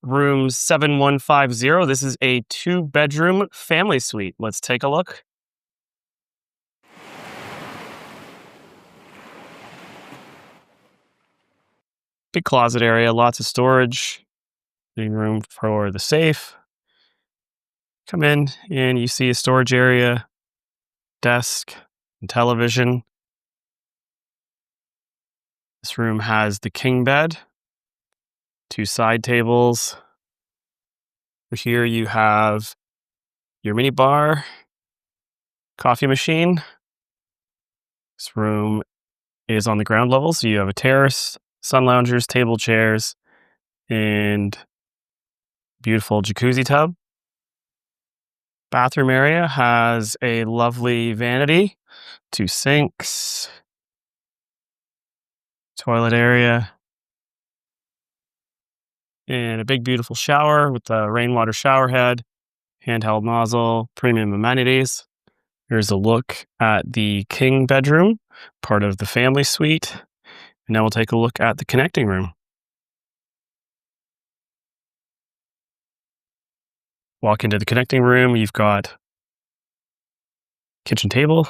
Room 7150. This is a 2-bedroom family suite. Let's take a look. Big closet area, lots of storage, living room for the safe. Come in and you see a storage area, desk, and television. This room has the king bed, 2 side tables. Here you have your mini bar, coffee machine. This room is on the ground level, so you have a terrace, sun loungers, table chairs, and beautiful jacuzzi tub. Bathroom area has a lovely vanity, 2 sinks, toilet area, and a big beautiful shower with the rainwater shower head, handheld nozzle, premium amenities. Here's a look at the king bedroom, part of the family suite. And now we'll take a look at the connecting room. Walk into the connecting room, you've got kitchen table,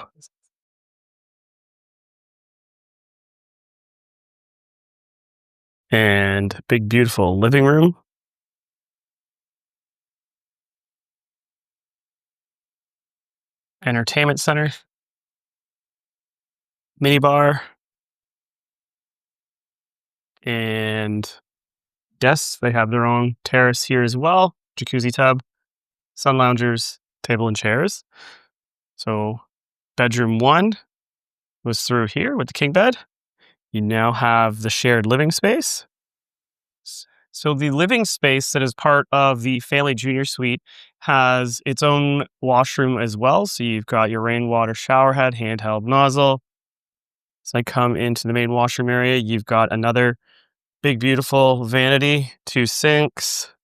and big beautiful living room. Entertainment center, mini bar, and desks. They have their own terrace here as well, jacuzzi tub, sun loungers, table and chairs. So bedroom 1 was through here with the king bed. You now have the shared living space. So the living space that is part of the family junior suite has its own washroom as well. So you've got your rainwater shower head, handheld nozzle. So I come into the main washroom area. You've got another big, beautiful vanity, 2 sinks,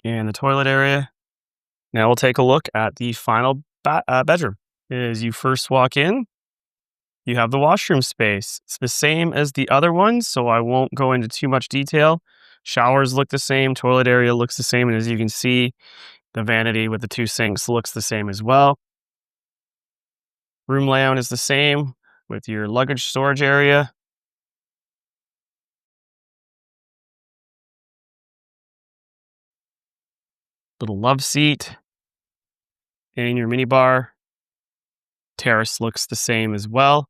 and the toilet area. Now we'll take a look at the final bedroom. As you first walk in, you have the washroom space. It's the same as the other ones, so I won't go into too much detail. Showers look the same, toilet area looks the same, and as you can see, the vanity with the 2 sinks looks the same as well. Room layout is the same with your luggage storage area. Little love seat and your mini bar. Terrace looks the same as well.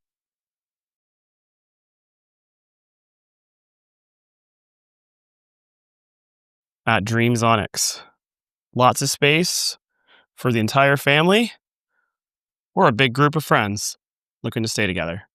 At Dreams Onyx. Lots of space for the entire family or a big group of friends looking to stay together.